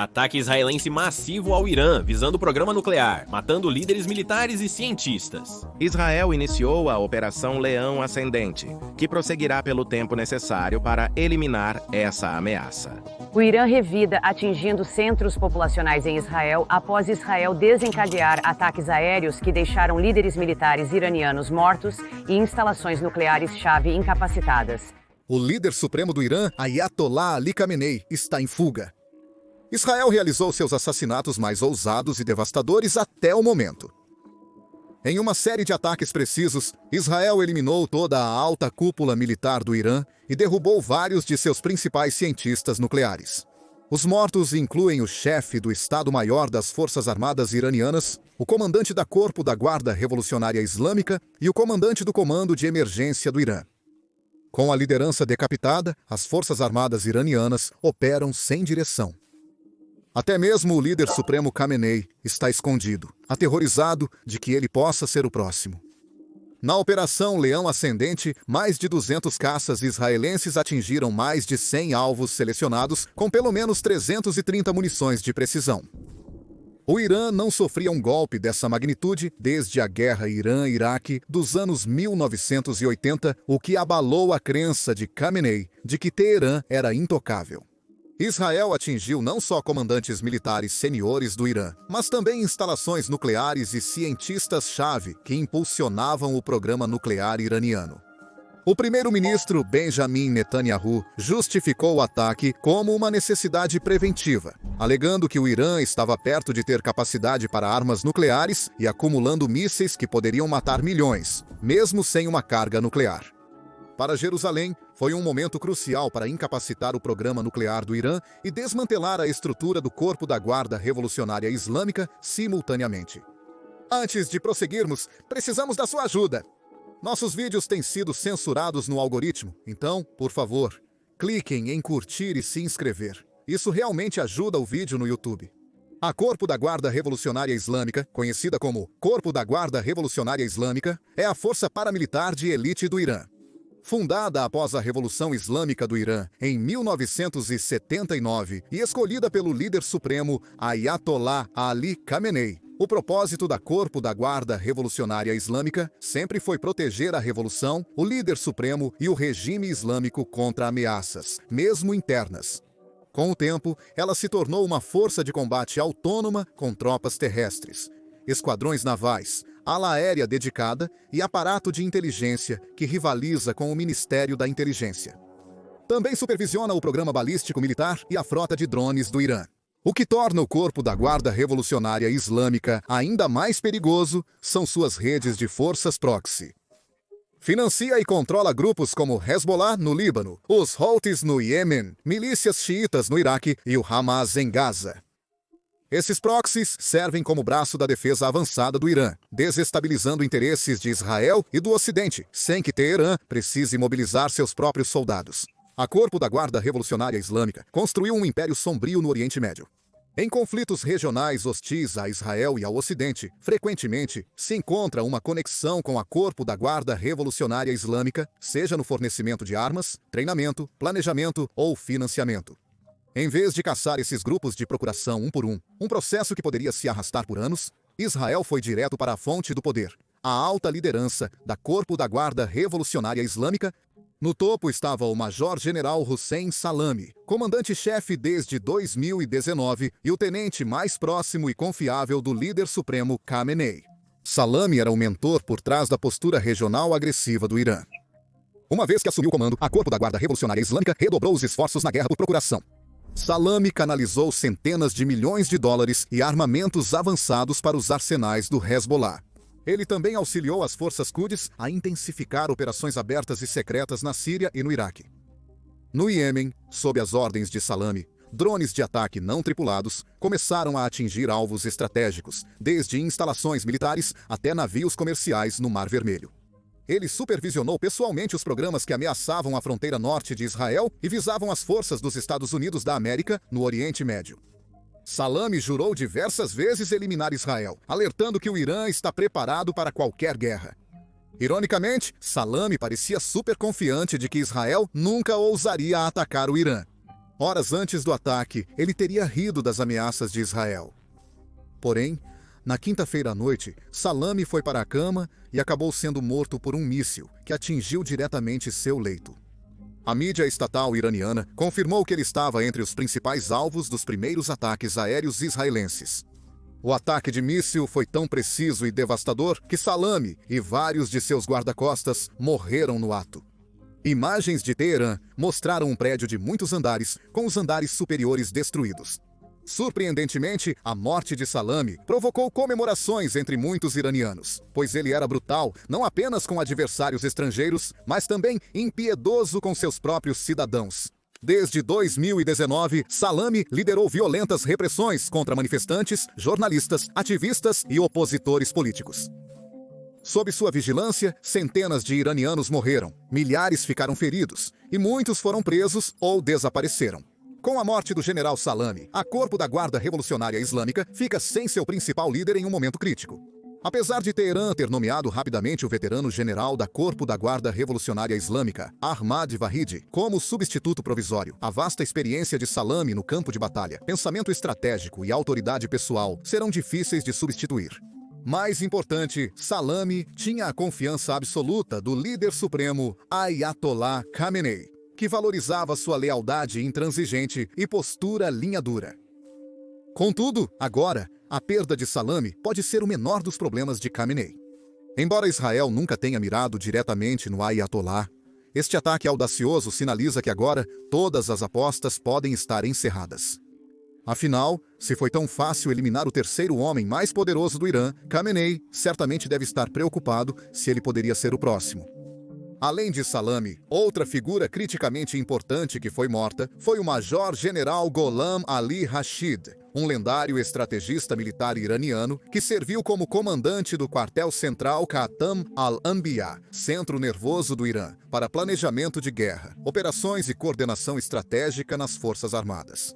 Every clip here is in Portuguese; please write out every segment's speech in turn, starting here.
Ataque israelense massivo ao Irã, visando o programa nuclear, matando líderes militares e cientistas. Israel iniciou a Operação Leão Ascendente, que prosseguirá pelo tempo necessário para eliminar essa ameaça. O Irã revida atingindo centros populacionais em Israel após Israel desencadear ataques aéreos que deixaram líderes militares iranianos mortos e instalações nucleares-chave incapacitadas. O líder supremo do Irã, Ayatollah Ali Khamenei, está em fuga. Israel realizou seus assassinatos mais ousados e devastadores até o momento. Em uma série de ataques precisos, Israel eliminou toda a alta cúpula militar do Irã e derrubou vários de seus principais cientistas nucleares. Os mortos incluem o chefe do Estado-Maior das Forças Armadas iranianas, o comandante da Corpo da Guarda Revolucionária Islâmica e o comandante do Comando de Emergência do Irã. Com a liderança decapitada, as Forças Armadas iranianas operam sem direção. Até mesmo o líder supremo Khamenei está escondido, aterrorizado de que ele possa ser o próximo. Na Operação Leão Ascendente, mais de 200 caças israelenses atingiram mais de 100 alvos selecionados, com pelo menos 330 munições de precisão. O Irã não sofria um golpe dessa magnitude desde a Guerra Irã-Iraque dos anos 1980, o que abalou a crença de Khamenei de que Teherã era intocável. Israel atingiu não só comandantes militares seniores do Irã, mas também instalações nucleares e cientistas-chave que impulsionavam o programa nuclear iraniano. O primeiro-ministro Benjamin Netanyahu justificou o ataque como uma necessidade preventiva, alegando que o Irã estava perto de ter capacidade para armas nucleares e acumulando mísseis que poderiam matar milhões, mesmo sem uma carga nuclear. Para Jerusalém, foi um momento crucial para incapacitar o programa nuclear do Irã e desmantelar a estrutura do Corpo da Guarda Revolucionária Islâmica simultaneamente. Antes de prosseguirmos, precisamos da sua ajuda. Nossos vídeos têm sido censurados no algoritmo, então, por favor, cliquem em curtir e se inscrever. Isso realmente ajuda o vídeo no YouTube. A Corpo da Guarda Revolucionária Islâmica, conhecida como Corpo da Guarda Revolucionária Islâmica, é a força paramilitar de elite do Irã. Fundada após a Revolução Islâmica do Irã em 1979 e escolhida pelo líder supremo Ayatollah Ali Khamenei, o propósito da Corpo da Guarda Revolucionária Islâmica sempre foi proteger a revolução, o líder supremo e o regime islâmico contra ameaças, mesmo internas. Com o tempo, ela se tornou uma força de combate autônoma com tropas terrestres, esquadrões navais, ala aérea dedicada e aparato de inteligência que rivaliza com o Ministério da Inteligência. Também supervisiona o programa balístico militar e a frota de drones do Irã. O que torna o Corpo da Guarda Revolucionária Islâmica ainda mais perigoso são suas redes de forças proxy. Financia e controla grupos como Hezbollah no Líbano, os Houthis no Iêmen, milícias xiitas no Iraque e o Hamas em Gaza. Esses proxies servem como braço da defesa avançada do Irã, desestabilizando interesses de Israel e do Ocidente, sem que Teherã precise mobilizar seus próprios soldados. A Corpo da Guarda Revolucionária Islâmica construiu um império sombrio no Oriente Médio. Em conflitos regionais hostis a Israel e ao Ocidente, frequentemente se encontra uma conexão com a Corpo da Guarda Revolucionária Islâmica, seja no fornecimento de armas, treinamento, planejamento ou financiamento. Em vez de caçar esses grupos de procuração um por um processo que poderia se arrastar por anos, Israel foi direto para a fonte do poder, a alta liderança da Corpo da Guarda Revolucionária Islâmica. No topo estava o Major-General Hussein Salami, comandante-chefe desde 2019 e o tenente mais próximo e confiável do líder supremo Khamenei. Salami era o mentor por trás da postura regional agressiva do Irã. Uma vez que assumiu o comando, a Corpo da Guarda Revolucionária Islâmica redobrou os esforços na guerra por procuração. Salami canalizou centenas de milhões de dólares e armamentos avançados para os arsenais do Hezbollah. Ele também auxiliou as forças Quds a intensificar operações abertas e secretas na Síria e no Iraque. No Iêmen, sob as ordens de Salami, drones de ataque não tripulados começaram a atingir alvos estratégicos, desde instalações militares até navios comerciais no Mar Vermelho. Ele supervisionou pessoalmente os programas que ameaçavam a fronteira norte de Israel e visavam as forças dos Estados Unidos da América no Oriente Médio. Salami jurou diversas vezes eliminar Israel, alertando que o Irã está preparado para qualquer guerra. Ironicamente, Salami parecia super confiante de que Israel nunca ousaria atacar o Irã. Horas antes do ataque, ele teria rido das ameaças de Israel. Porém, na quinta-feira à noite, Salami foi para a cama e acabou sendo morto por um míssil que atingiu diretamente seu leito. A mídia estatal iraniana confirmou que ele estava entre os principais alvos dos primeiros ataques aéreos israelenses. O ataque de míssil foi tão preciso e devastador que Salami e vários de seus guarda-costas morreram no ato. Imagens de Teherã mostraram um prédio de muitos andares, com os andares superiores destruídos. Surpreendentemente, a morte de Salami provocou comemorações entre muitos iranianos, pois ele era brutal não apenas com adversários estrangeiros, mas também impiedoso com seus próprios cidadãos. Desde 2019, Salami liderou violentas repressões contra manifestantes, jornalistas, ativistas e opositores políticos. Sob sua vigilância, centenas de iranianos morreram, milhares ficaram feridos e muitos foram presos ou desapareceram. Com a morte do general Salami, a Corpo da Guarda Revolucionária Islâmica fica sem seu principal líder em um momento crítico. Apesar de Teherã ter nomeado rapidamente o veterano general da Corpo da Guarda Revolucionária Islâmica, Ahmad Vahidi, como substituto provisório, a vasta experiência de Salami no campo de batalha, pensamento estratégico e autoridade pessoal serão difíceis de substituir. Mais importante, Salami tinha a confiança absoluta do líder supremo Ayatollah Khamenei, que valorizava sua lealdade intransigente e postura linha dura. Contudo, agora, a perda de Salami pode ser o menor dos problemas de Khamenei. Embora Israel nunca tenha mirado diretamente no Ayatollah, este ataque audacioso sinaliza que agora todas as apostas podem estar encerradas. Afinal, se foi tão fácil eliminar o terceiro homem mais poderoso do Irã, Khamenei certamente deve estar preocupado se ele poderia ser o próximo. Além de Salami, outra figura criticamente importante que foi morta foi o Major-General Gholam Ali Rashid, um lendário estrategista militar iraniano que serviu como comandante do quartel central Khatam al-Anbiya, centro nervoso do Irã, para planejamento de guerra, operações e coordenação estratégica nas forças armadas.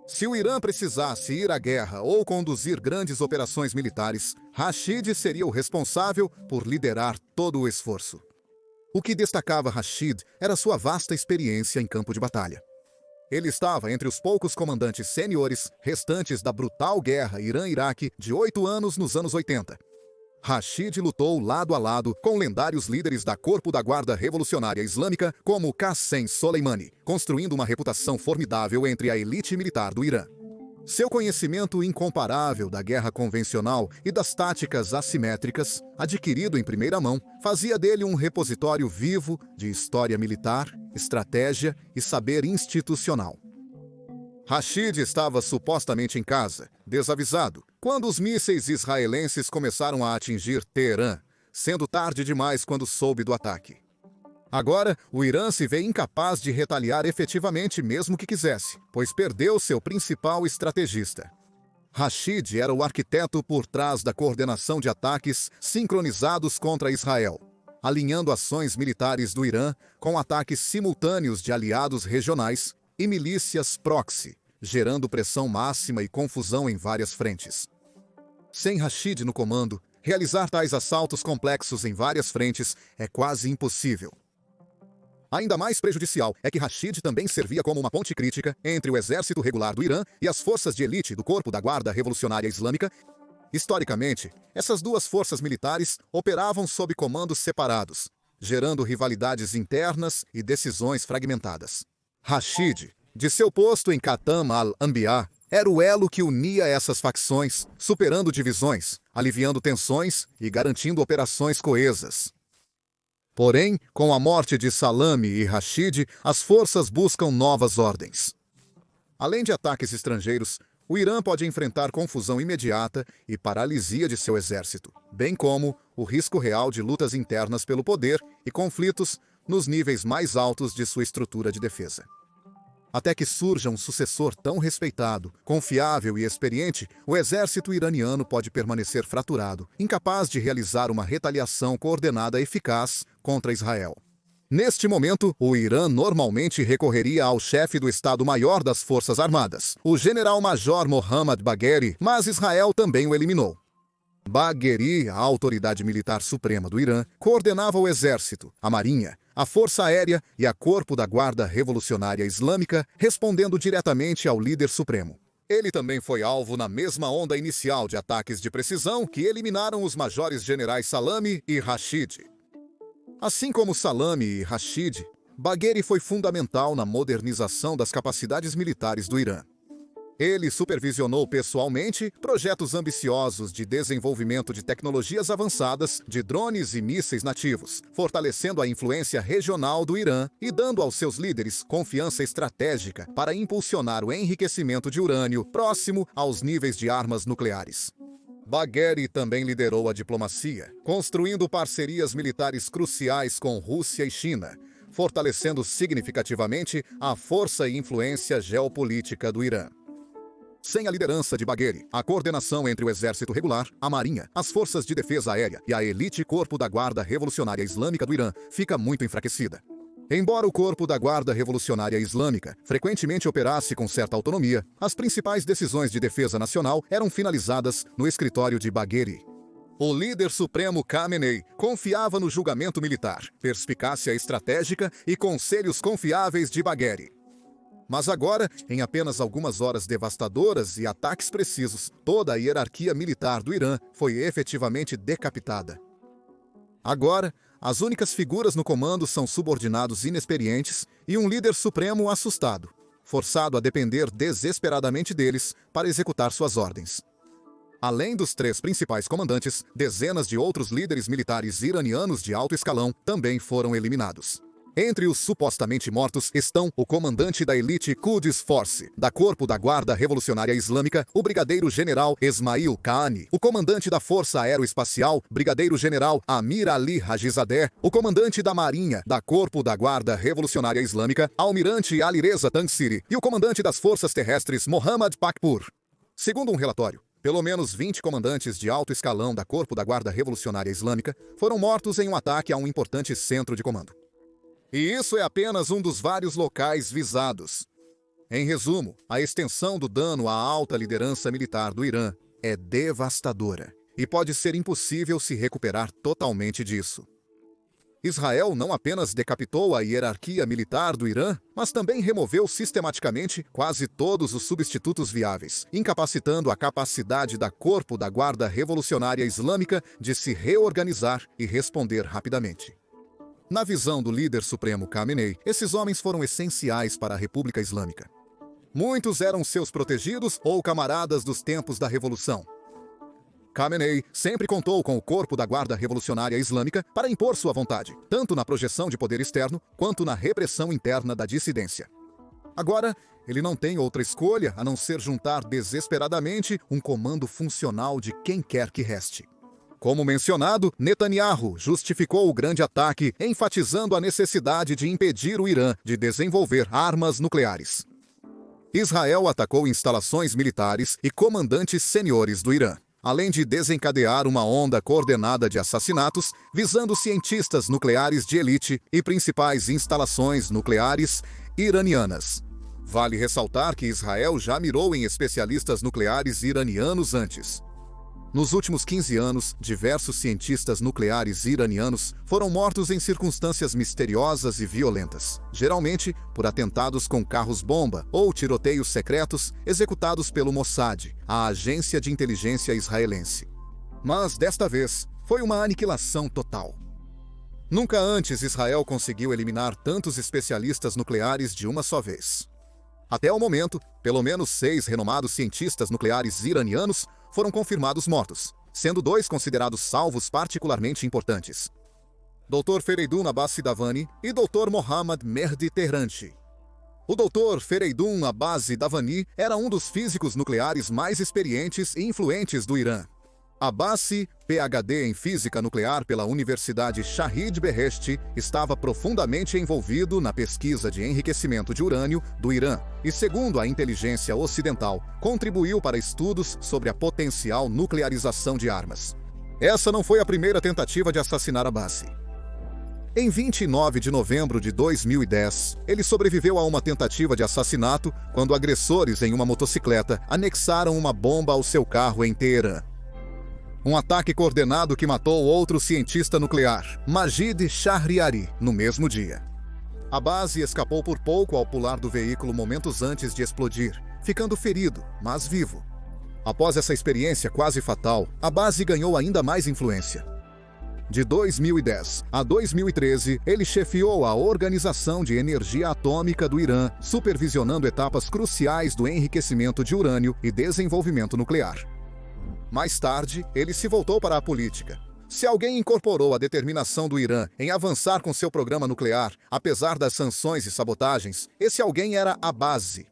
Se o Irã precisasse ir à guerra ou conduzir grandes operações militares, Rashid seria o responsável por liderar todo o esforço. O que destacava Rashid era sua vasta experiência em campo de batalha. Ele estava entre os poucos comandantes sêniores restantes da brutal guerra Irã-Iraque de 8 anos nos anos 80. Rashid lutou lado a lado com lendários líderes da Corpo da Guarda Revolucionária Islâmica como Qassem Soleimani, construindo uma reputação formidável entre a elite militar do Irã. Seu conhecimento incomparável da guerra convencional e das táticas assimétricas, adquirido em primeira mão, fazia dele um repositório vivo de história militar, estratégia e saber institucional. Rashid estava supostamente em casa, desavisado, quando os mísseis israelenses começaram a atingir Teherã, sendo tarde demais quando soube do ataque. Agora, o Irã se vê incapaz de retaliar efetivamente mesmo que quisesse, pois perdeu seu principal estrategista. Rashid era o arquiteto por trás da coordenação de ataques sincronizados contra Israel, alinhando ações militares do Irã com ataques simultâneos de aliados regionais e milícias proxy, gerando pressão máxima e confusão em várias frentes. Sem Rashid no comando, realizar tais assaltos complexos em várias frentes é quase impossível. Ainda mais prejudicial é que Rashid também servia como uma ponte crítica entre o exército regular do Irã e as forças de elite do Corpo da Guarda Revolucionária Islâmica. Historicamente, essas duas forças militares operavam sob comandos separados, gerando rivalidades internas e decisões fragmentadas. Rashid, de seu posto em Khatam al-Anbiya, era o elo que unia essas facções, superando divisões, aliviando tensões e garantindo operações coesas. Porém, com a morte de Salami e Rashid, as forças buscam novas ordens. Além de ataques estrangeiros, o Irã pode enfrentar confusão imediata e paralisia de seu exército, bem como o risco real de lutas internas pelo poder e conflitos nos níveis mais altos de sua estrutura de defesa. Até que surja um sucessor tão respeitado, confiável e experiente, o exército iraniano pode permanecer fraturado, incapaz de realizar uma retaliação coordenada eficaz contra Israel. Neste momento, o Irã normalmente recorreria ao chefe do Estado-Maior das Forças Armadas, o general-major Mohammad Bagheri, mas Israel também o eliminou. Bagheri, a autoridade militar suprema do Irã, coordenava o exército, a marinha, a Força Aérea e a Corpo da Guarda Revolucionária Islâmica, respondendo diretamente ao líder supremo. Ele também foi alvo na mesma onda inicial de ataques de precisão que eliminaram os majores generais Salami e Rashid. Assim como Salami e Rashid, Bagheri foi fundamental na modernização das capacidades militares do Irã. Ele supervisionou pessoalmente projetos ambiciosos de desenvolvimento de tecnologias avançadas de drones e mísseis nativos, fortalecendo a influência regional do Irã e dando aos seus líderes confiança estratégica para impulsionar o enriquecimento de urânio próximo aos níveis de armas nucleares. Bagheri também liderou a diplomacia, construindo parcerias militares cruciais com Rússia e China, fortalecendo significativamente a força e influência geopolítica do Irã. Sem a liderança de Bagheri, a coordenação entre o exército regular, a marinha, as forças de defesa aérea e a elite Corpo da Guarda Revolucionária Islâmica do Irã fica muito enfraquecida. Embora o Corpo da Guarda Revolucionária Islâmica frequentemente operasse com certa autonomia, as principais decisões de defesa nacional eram finalizadas no escritório de Bagheri. O líder supremo Khamenei confiava no julgamento militar, perspicácia estratégica e conselhos confiáveis de Bagheri. Mas agora, em apenas algumas horas devastadoras e ataques precisos, toda a hierarquia militar do Irã foi efetivamente decapitada. Agora, as únicas figuras no comando são subordinados inexperientes e um líder supremo assustado, forçado a depender desesperadamente deles para executar suas ordens. Além dos 3 principais comandantes, dezenas de outros líderes militares iranianos de alto escalão também foram eliminados. Entre os supostamente mortos estão o comandante da elite Quds Force, da Corpo da Guarda Revolucionária Islâmica, o brigadeiro-general Esmail Qaani, o comandante da Força Aeroespacial, brigadeiro-general Amir Ali Hajizadeh, o comandante da Marinha, da Corpo da Guarda Revolucionária Islâmica, almirante Alireza Tangsiri, e o comandante das Forças Terrestres Mohammad Pakpur. Segundo um relatório, pelo menos 20 comandantes de alto escalão da Corpo da Guarda Revolucionária Islâmica foram mortos em um ataque a um importante centro de comando. E isso é apenas um dos vários locais visados. Em resumo, a extensão do dano à alta liderança militar do Irã é devastadora e pode ser impossível se recuperar totalmente disso. Israel não apenas decapitou a hierarquia militar do Irã, mas também removeu sistematicamente quase todos os substitutos viáveis, incapacitando a capacidade da Corpo da Guarda Revolucionária Islâmica de se reorganizar e responder rapidamente. Na visão do líder supremo Khamenei, esses homens foram essenciais para a República Islâmica. Muitos eram seus protegidos ou camaradas dos tempos da Revolução. Khamenei sempre contou com o Corpo da Guarda Revolucionária Islâmica para impor sua vontade, tanto na projeção de poder externo quanto na repressão interna da dissidência. Agora, ele não tem outra escolha a não ser juntar desesperadamente um comando funcional de quem quer que reste. Como mencionado, Netanyahu justificou o grande ataque, enfatizando a necessidade de impedir o Irã de desenvolver armas nucleares. Israel atacou instalações militares e comandantes seniores do Irã, além de desencadear uma onda coordenada de assassinatos visando cientistas nucleares de elite e principais instalações nucleares iranianas. Vale ressaltar que Israel já mirou em especialistas nucleares iranianos antes. Nos últimos 15 anos, diversos cientistas nucleares iranianos foram mortos em circunstâncias misteriosas e violentas, geralmente por atentados com carros-bomba ou tiroteios secretos executados pelo Mossad, a agência de inteligência israelense. Mas, desta vez, foi uma aniquilação total. Nunca antes Israel conseguiu eliminar tantos especialistas nucleares de uma só vez. Até o momento, pelo menos 6 renomados cientistas nucleares iranianos foram confirmados mortos, sendo 2 considerados salvos particularmente importantes: Dr. Fereydun Abbasi Davani e Dr. Mohammad Mehdi Tehranchi. O Dr. Fereydun Abbasi Davani era um dos físicos nucleares mais experientes e influentes do Irã. Abbasi, PhD em Física Nuclear pela Universidade Shahid Beheshti, estava profundamente envolvido na pesquisa de enriquecimento de urânio do Irã e, segundo a inteligência ocidental, contribuiu para estudos sobre a potencial nuclearização de armas. Essa não foi a primeira tentativa de assassinar Abbasi. Em 29 de novembro de 2010, ele sobreviveu a uma tentativa de assassinato quando agressores em uma motocicleta anexaram uma bomba ao seu carro em Teherã. Um ataque coordenado que matou outro cientista nuclear, Majid Shahriari, no mesmo dia. Abbasi escapou por pouco ao pular do veículo momentos antes de explodir, ficando ferido, mas vivo. Após essa experiência quase fatal, Abbasi ganhou ainda mais influência. De 2010 a 2013, ele chefiou a Organização de Energia Atômica do Irã, supervisionando etapas cruciais do enriquecimento de urânio e desenvolvimento nuclear. Mais tarde, ele se voltou para a política. Se alguém incorporou a determinação do Irã em avançar com seu programa nuclear, apesar das sanções e sabotagens, esse alguém era Abbasi.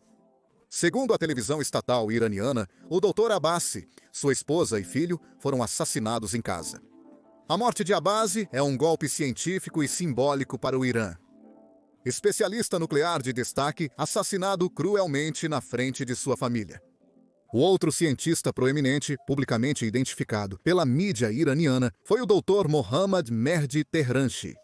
Segundo a televisão estatal iraniana, o Dr. Abbasi, sua esposa e filho foram assassinados em casa. A morte de Abbasi é um golpe científico e simbólico para o Irã. Especialista nuclear de destaque, assassinado cruelmente na frente de sua família. O outro cientista proeminente, publicamente identificado pela mídia iraniana, foi o Dr. Mohammad Mehdi Tehranchi.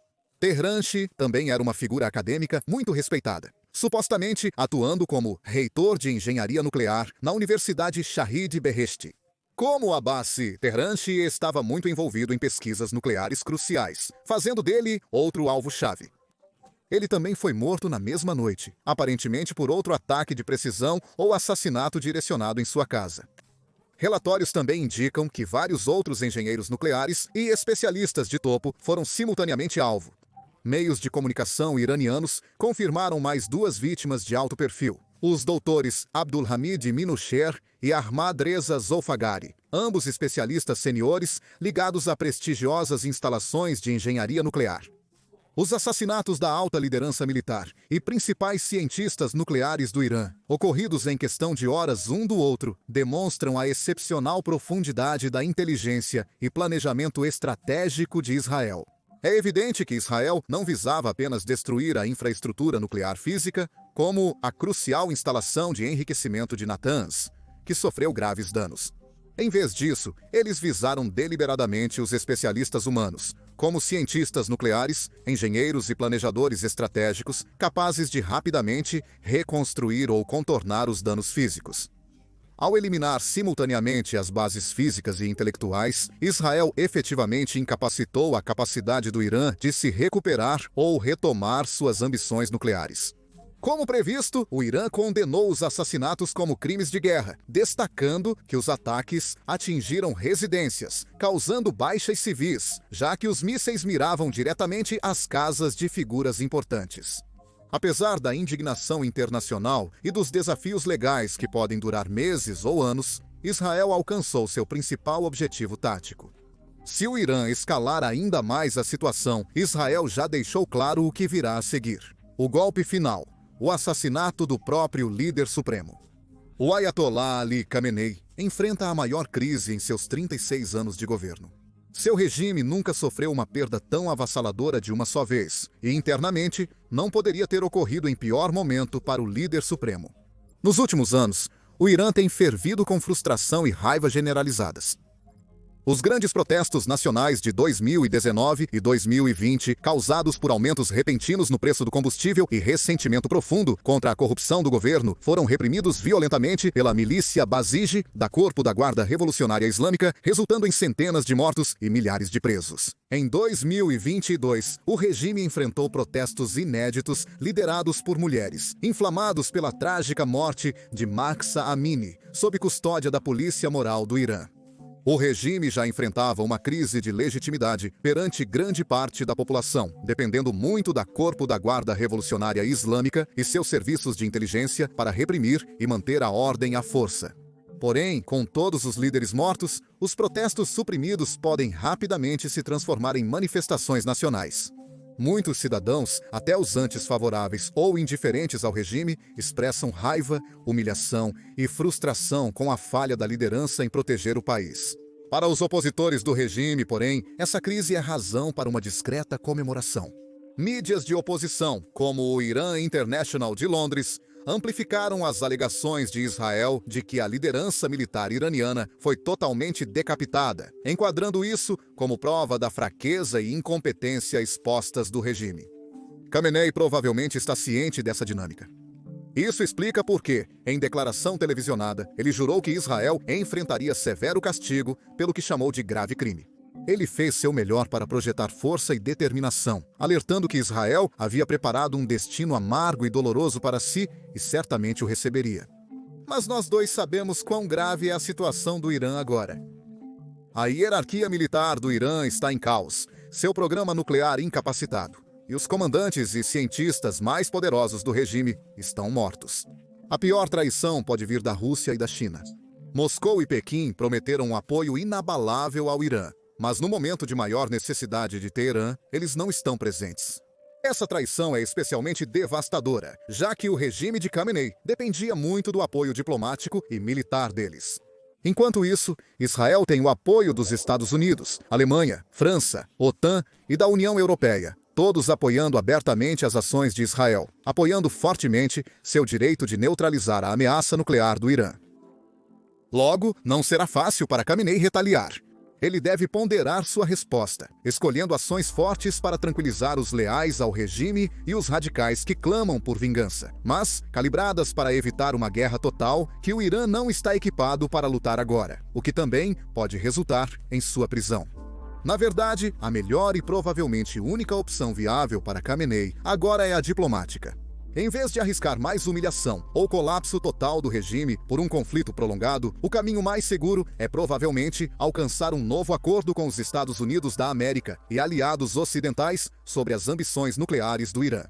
Tehranchi também era uma figura acadêmica muito respeitada, supostamente atuando como reitor de engenharia nuclear na Universidade Shahid Beheshti. Como Abbasi, Tehranchi estava muito envolvido em pesquisas nucleares cruciais, fazendo dele outro alvo-chave. Ele também foi morto na mesma noite, aparentemente por outro ataque de precisão ou assassinato direcionado em sua casa. Relatórios também indicam que vários outros engenheiros nucleares e especialistas de topo foram simultaneamente alvo. Meios de comunicação iranianos confirmaram mais 2 vítimas de alto perfil. Os doutores Abdulhamid Minusher e Ahmad Reza Zolfagari, ambos especialistas seniores ligados a prestigiosas instalações de engenharia nuclear. Os assassinatos da alta liderança militar e principais cientistas nucleares do Irã, ocorridos em questão de horas um do outro, demonstram a excepcional profundidade da inteligência e planejamento estratégico de Israel. É evidente que Israel não visava apenas destruir a infraestrutura nuclear física, como a crucial instalação de enriquecimento de Natanz, que sofreu graves danos. Em vez disso, eles visaram deliberadamente os especialistas humanos, como cientistas nucleares, engenheiros e planejadores estratégicos capazes de rapidamente reconstruir ou contornar os danos físicos. Ao eliminar simultaneamente as bases físicas e intelectuais, Israel efetivamente incapacitou a capacidade do Irã de se recuperar ou retomar suas ambições nucleares. Como previsto, o Irã condenou os assassinatos como crimes de guerra, destacando que os ataques atingiram residências, causando baixas civis, já que os mísseis miravam diretamente as casas de figuras importantes. Apesar da indignação internacional e dos desafios legais que podem durar meses ou anos, Israel alcançou seu principal objetivo tático. Se o Irã escalar ainda mais a situação, Israel já deixou claro o que virá a seguir. O golpe final. O assassinato do próprio líder supremo. O Ayatollah Ali Khamenei enfrenta a maior crise em seus 36 anos de governo. Seu regime nunca sofreu uma perda tão avassaladora de uma só vez, e internamente não poderia ter ocorrido em pior momento para o líder supremo. Nos últimos anos, o Irã tem fervido com frustração e raiva generalizadas. Os grandes protestos nacionais de 2019 e 2020, causados por aumentos repentinos no preço do combustível e ressentimento profundo contra a corrupção do governo, foram reprimidos violentamente pela milícia Basij da Corpo da Guarda Revolucionária Islâmica, resultando em centenas de mortos e milhares de presos. Em 2022, o regime enfrentou protestos inéditos liderados por mulheres, inflamados pela trágica morte de Mahsa Amini, sob custódia da Polícia Moral do Irã. O regime já enfrentava uma crise de legitimidade perante grande parte da população, dependendo muito da Corpo da Guarda Revolucionária Islâmica e seus serviços de inteligência para reprimir e manter a ordem à força. Porém, com todos os líderes mortos, os protestos suprimidos podem rapidamente se transformar em manifestações nacionais. Muitos cidadãos, até os antes favoráveis ou indiferentes ao regime, expressam raiva, humilhação e frustração com a falha da liderança em proteger o país. Para os opositores do regime, porém, essa crise é razão para uma discreta comemoração. Mídias de oposição, como o Iran International de Londres, amplificaram as alegações de Israel de que a liderança militar iraniana foi totalmente decapitada, enquadrando isso como prova da fraqueza e incompetência expostas do regime. Khamenei provavelmente está ciente dessa dinâmica. Isso explica por que, em declaração televisionada, ele jurou que Israel enfrentaria severo castigo pelo que chamou de grave crime. Ele fez seu melhor para projetar força e determinação, alertando que Israel havia preparado um destino amargo e doloroso para si e certamente o receberia. Mas nós dois sabemos quão grave é a situação do Irã agora. A hierarquia militar do Irã está em caos, seu programa nuclear incapacitado, e os comandantes e cientistas mais poderosos do regime estão mortos. A pior traição pode vir da Rússia e da China. Moscou e Pequim prometeram um apoio inabalável ao Irã, mas no momento de maior necessidade de Teherã, eles não estão presentes. Essa traição é especialmente devastadora, já que o regime de Khamenei dependia muito do apoio diplomático e militar deles. Enquanto isso, Israel tem o apoio dos Estados Unidos, Alemanha, França, OTAN e da União Europeia, todos apoiando abertamente as ações de Israel, apoiando fortemente seu direito de neutralizar a ameaça nuclear do Irã. Logo, não será fácil para Khamenei retaliar. Ele deve ponderar sua resposta, escolhendo ações fortes para tranquilizar os leais ao regime e os radicais que clamam por vingança, mas calibradas para evitar uma guerra total que o Irã não está equipado para lutar agora, o que também pode resultar em sua prisão. Na verdade, a melhor e provavelmente única opção viável para Khamenei agora é a diplomática. Em vez de arriscar mais humilhação ou colapso total do regime por um conflito prolongado, o caminho mais seguro é provavelmente alcançar um novo acordo com os Estados Unidos da América e aliados ocidentais sobre as ambições nucleares do Irã.